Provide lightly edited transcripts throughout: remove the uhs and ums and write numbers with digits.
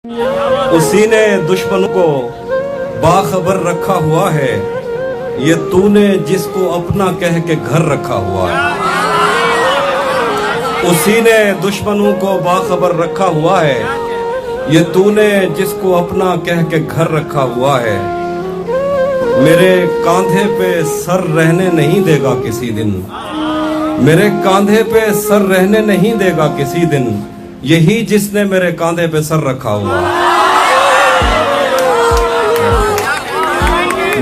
उसी ने दुश्मनों को बाखबर रखा हुआ है, ये तूने जिसको अपना कह के घर रखा हुआ है। उसी ने दुश्मनों को बाखबर रखा हुआ है, ये तूने जिसको अपना कह के घर रखा हुआ है। मेरे कांधे पे सर रहने नहीं देगा किसी दिन, मेरे कांधे पे सर रहने नहीं देगा किसी दिन, यही जिसने मेरे कांधे पे सर रखा हुआ है।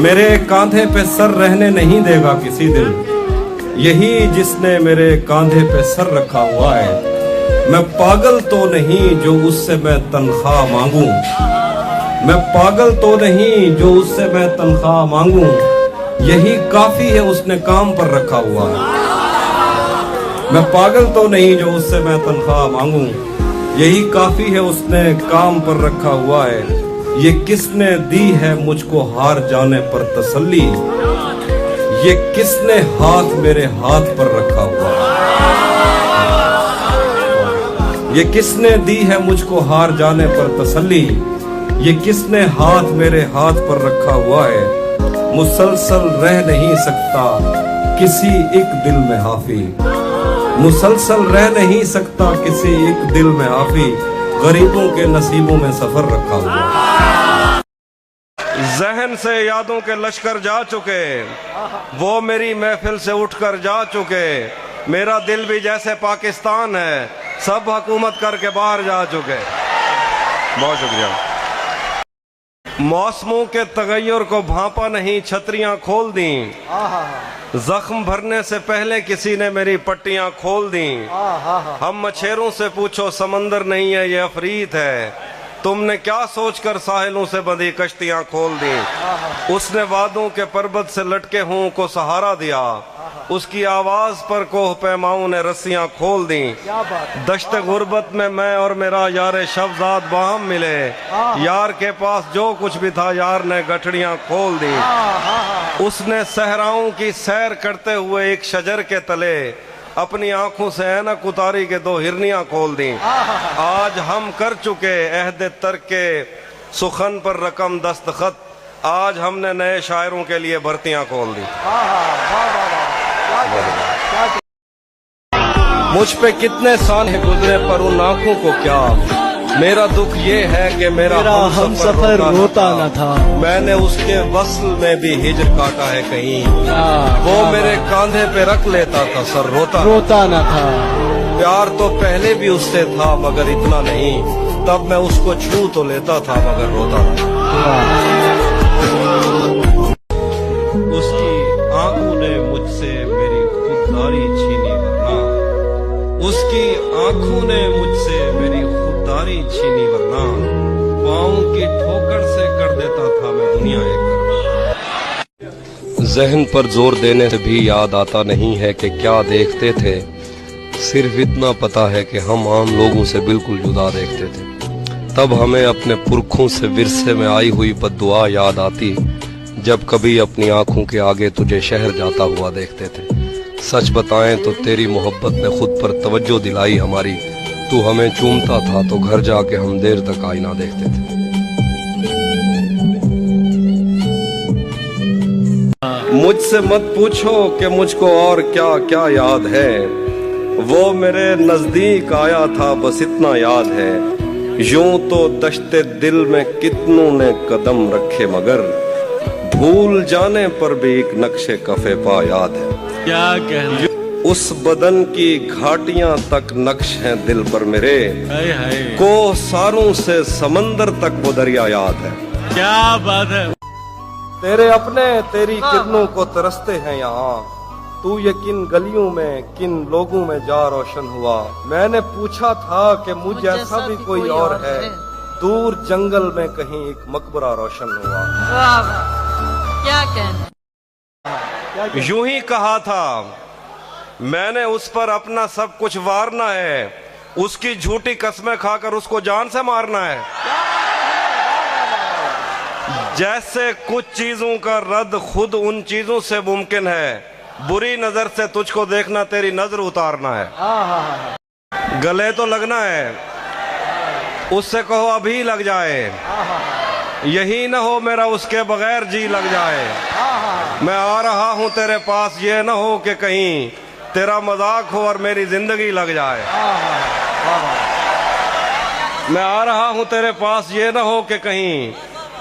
मेरे कांधे पे सर रहने नहीं देगा किसी दिन, यही जिसने मेरे कांधे पे सर रखा हुआ है। मैं पागल तो नहीं जो उससे मैं तनख्वाह मांगूं, मैं पागल तो नहीं जो उससे मैं तनख्वाह मांगूं, यही काफी है उसने काम पर रखा हुआ है। मैं पागल तो नहीं जो उससे मैं तनख्वाह मांगूं, यही काफी है उसने काम पर रखा हुआ है। ये किसने दी है मुझको हार जाने पर तसल्ली, ये किसने हाथ मेरे हाथ पर रखा हुआ है। ये किसने दी है मुझको हार जाने पर तसल्ली, ये किसने हाथ मेरे हाथ पर रखा हुआ है। मुसलसल रह नहीं सकता किसी एक दिल में हाफी, मुसलसल रह नहीं सकता किसी एक दिल में हाफी, गरीबों के नसीबों में सफर रखा हुआ। जहन से यादों के लश्कर जा चुके, वो मेरी महफिल से उठकर जा चुके। मेरा दिल भी जैसे पाकिस्तान है, सब हुकूमत करके बाहर जा चुके। बहुत शुक्रिया। मौसमों के तगैयुर को भांपा नहीं, छतरियां खोल दी। जख्म भरने से पहले किसी ने मेरी पट्टियां खोल दी। हम मछेरों से पूछो समंदर नहीं है ये अफरीत है, तुमने क्या सोचकर साहिलों से बंधी कश्तियां खोल दी। उसने वादों के पर्वत से लटके हूं को सहारा दिया, उसकी आवाज पर कोह पैमाओं ने रस्सियां खोल दी। दश्त गुर्बत में मैं और मेरा यार शवजाद बाहम मिले, यार के पास जो कुछ भी था यार ने गठड़ियां खोल दी। उसने सहराओं की सैर करते हुए एक शजर के तले अपनी आंखों से ऐनक उतारी के दो हिरनियां खोल दी। आज हम कर चुके अहद तर्क के सुखन पर रकम दस्तखत, आज हमने नए शायरों के लिए भर्तियां खोल दी। मुझ पे कितने साल है गुजरे पर उन आंखों को क्या, मेरा दुख ये है कि मेरा हम सफर रोता न था। मैंने उसके वस्ल में भी हिजर काटा है कहीं, वो मेरे कांधे पे रख लेता था सर रोता न था। प्यार तो पहले भी उससे था मगर इतना नहीं, तब मैं उसको छू तो लेता था मगर रोता था। उसकी आंखों ने मुझसे मेरी खुददारी छीनी वरना, उसकी आंखों ने मुझसे मेरी खुददारी छीनी वरना, पाँव की ठोकर से कर देता था मैं दुनिया एक। जहन पर जोर देने से भी याद आता नहीं है कि क्या देखते थे, सिर्फ इतना पता है कि हम आम लोगों से बिल्कुल जुदा देखते थे। तब हमें अपने पुरखों से विरसे में आई हुई बद्दुआ याद आती, जब कभी अपनी आंखों के आगे तुझे शहर जाता हुआ देखते थे। सच बताएं तो तेरी मोहब्बत ने खुद पर तवज्जो दिलाई हमारी, तू हमें चूमता था तो घर जाके हम देर तक आईना देखते थे। मुझसे मत पूछो कि मुझको और क्या क्या याद है, वो मेरे नजदीक आया था बस इतना याद है। यूं तो दश्ते दिल में कितनों ने कदम रखे मगर, भूल जाने पर भी एक नक्शे कफे पा याद है। क्या कहना, उस बदन की घाटियां तक नक्श हैं दिल पर मेरे, कोह सारों से समंदर तक वो दरिया याद है। क्या बात है। तेरे अपने तेरी किरणों को तरसते हैं यहाँ, तू ये किन गलियों में किन लोगों में जा रोशन हुआ। मैंने पूछा था कि मुझ जैसा भी कोई और है, दूर जंगल में कहीं एक मकबरा रोशन हुआ। क्या कहना। यूं ही कहा था मैंने उस पर अपना सब कुछ वारना है, उसकी झूठी कस्में खाकर उसको जान से मारना है। जैसे कुछ चीजों का रद्द खुद उन चीजों से मुमकिन है, बुरी नजर से तुझको देखना तेरी नजर उतारना है। गले तो लगना है, उससे कहो अभी लग जाए, यही न हो मेरा उसके बगैर जी लग जाए। मैं आ रहा हूँ तेरे पास, ये न हो कि कहीं तेरा मजाक हो और मेरी जिंदगी लग जाए। मैं आ रहा हूँ तेरे पास, ये न हो कि कहीं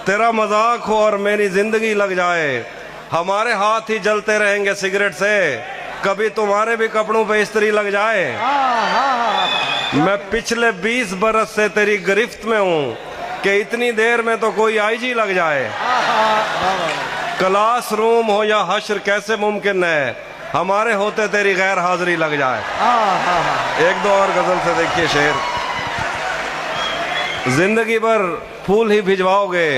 तेरा मजाक हो और मेरी जिंदगी लग जाए। हमारे हाथ ही जलते रहेंगे सिगरेट से, कभी तुम्हारे भी कपड़ों पे इस्त्री लग जाए। मैं पिछले 20 बरस से तेरी गिरफ्त में हूँ कि इतनी देर में तो कोई आईजी लग जाए। क्लास रूम हो या हश्र कैसे मुमकिन है हमारे होते तेरी गैर हाजिरी लग जाए। एक दो और गजल से देखिए शेर। जिंदगी भर फूल ही भिजवाओगे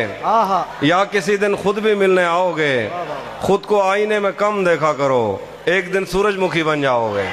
या किसी दिन खुद भी मिलने आओगे। खुद को आईने में कम देखा करो, एक दिन सूरजमुखी बन जाओगे।